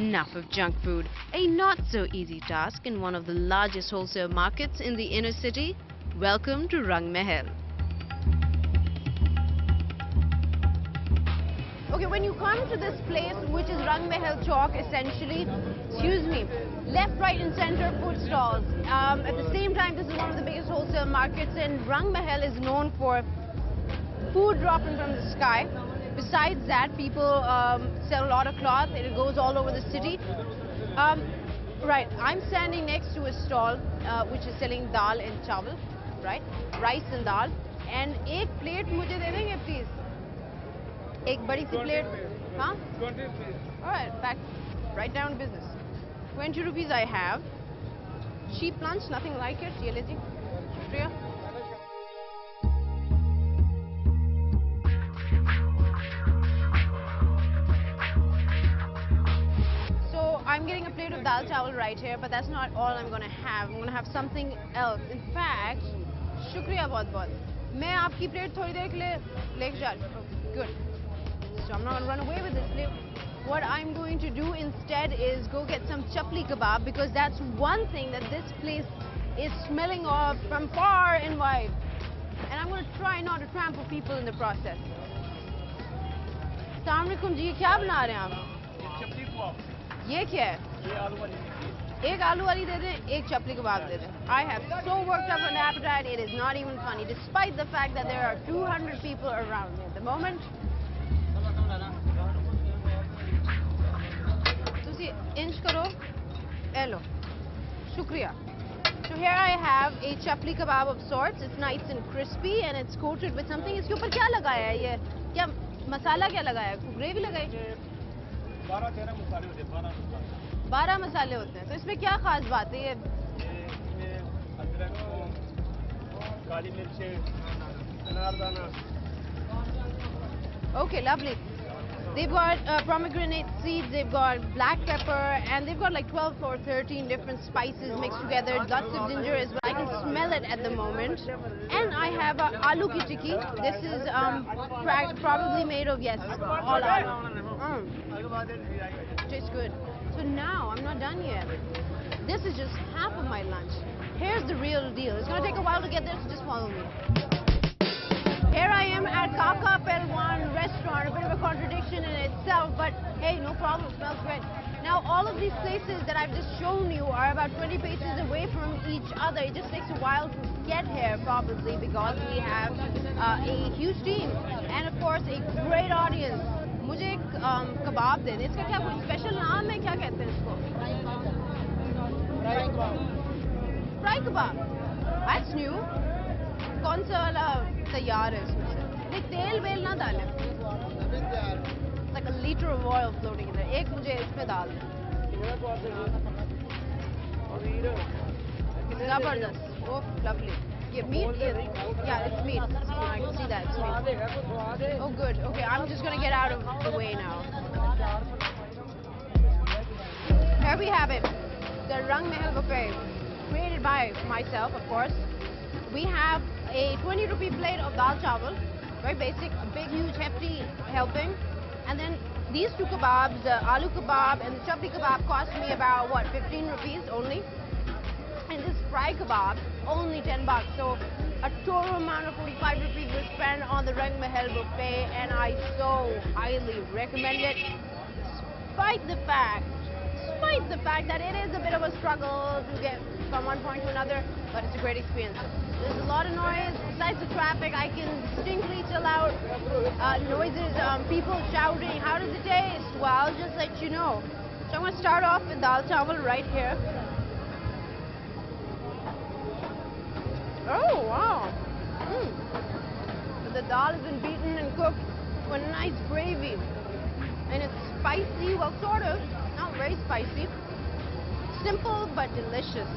Enough of junk food, a not so easy task in one of the largest wholesale markets in the inner city. Welcome to Rang Mahal. Okay, when you come to this place, which is Rang Mahal Chowk essentially, excuse me, left, right and center food stalls. At the same time, this is one of the biggest wholesale markets, and Rang Mahal is known for food dropping from the sky. Besides that, people sell a lot of cloth. It goes all over the city. Right, I'm standing next to a stall which is selling dal and chawal, right? Rice and dal. And एक plate मुझे दे देंगे please. एक बड़ी सी plate. Huh? 20 please. All right, back right down to business. 20 rupees I have. Cheap lunch, nothing like it. ये लीजिए. शुक्रिया. I'm getting a plate of dal chawal right here, but that's not all I'm going to have. I'm going to have something else. In fact, shukriya bahut bahut. मैं आपकी plate थोड़ी देर के लिए लेके जा रही हूँ. Good. So I'm not going to run away with this plate. What I'm going to do instead is go get some chapli kebab, because that's one thing that this place is smelling of from far and wide. And I'm going to try not to trample people in the process. Assalamu alaikum ji, क्या बना रहे हैं आप? चपली कबाब. ये क्या है? ये आलू वाली. एक आलू वाली दे दें, एक चपली कबाब दे दें. I have so worked up an appetite, it is not even funny, despite the fact that there are 200 people around me at the moment. तुसी inch करो, hello. Shukriya. So here I have a chapli kebab of sorts. It's nice and crispy and it's coated with something. इसके ऊपर क्या लगाया है ये? क्या मसाला क्या लगाया है? ग्रेवी लगाई? 12-13 मसाले होते हैं. 12 मसाले होते हैं. तो इसमें क्या खास बात है? ये इसमें अदरक, काली मिर्च, अनारदाना. Okay, lovely. They've got pomegranate seeds, they've got black pepper, and they've got like 12 or 13 different spices mixed together. Lots of ginger as well. I can smell it at the moment. And I have aloo ki tikki. This is probably made of, yes, all aloo. Tastes good. So now, I'm not done yet. This is just half of my lunch. Here's the real deal. It's going to take a while to get there, so just follow me. Here I am at Kaka Pelwan restaurant, a bit of a contradiction in itself, but hey, no problem, it smells great. Now, all of these places that I've just shown you are about 20 paces away from each other. It just takes a while to get here, probably, because we have a huge team and, of course, a great audience. मुझे एक कबाब दे दें. इसका क्या कोई special नाम है? क्या कहते हैं इसको? Fry kebab. That's new. कौन सा वाला तैयार है इसमें से? नहीं, तेल वेल ना डालें. Like a liter of oil floating in there. एक मुझे इसमें डाल दें. जबरदस्त. Oh, lovely. Yeah, meat is, yeah, it's meat. I can see that, it's meat. Oh, good. Okay, I'm just going to get out of the way now. Here we have it. The Rang Mahal buffet, created by myself, of course. We have a 20 rupee plate of dal chawal, very basic, a big, huge, hefty helping. And then these two kebabs, the aloo kebab and the chapli kebab, cost me about, what, 15 rupees only? And this fry kebab, only 10 bucks. So a total amount of 45 rupees was spent on the Rang Mahal buffet, and I so highly recommend it, despite the fact that it is a bit of a struggle to get from one point to another, but it's a great experience. There's a lot of noise. Besides the traffic, I can distinctly tell out noises, people shouting. How does it taste? Well, I'll just let you know. So I'm going to start off with dal chawal right here. Oh, wow. The dal has been beaten and cooked with a nice gravy. And it's spicy, well, sort of, not very spicy. Simple but delicious.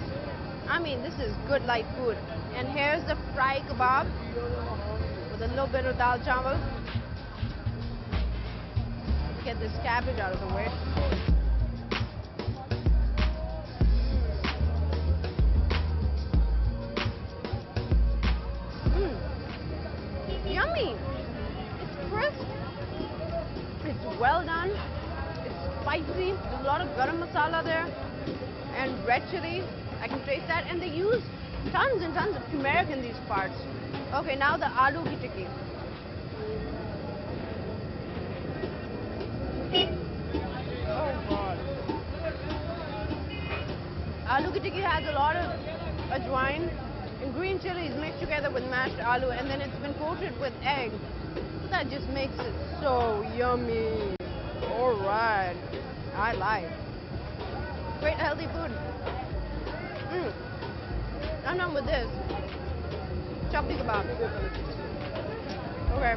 I mean, this is good light food. And here's the fry kebab with a little bit of dal chawal. Let's get this cabbage out of the way. Yummy. It's crisp. It's well done. It's spicy. There's a lot of garam masala there and red chili. I can taste that. And they use tons and tons of turmeric in these parts. Okay, now the aloo ki tikki. Oh God. Aloo ki tikki has a lot of ajwain and green chilies mixed together with mashed aloo, and then it's been coated with egg. That just makes it so yummy. All right. I like. Great healthy food. I'm done with this. Chapli kebab. Okay.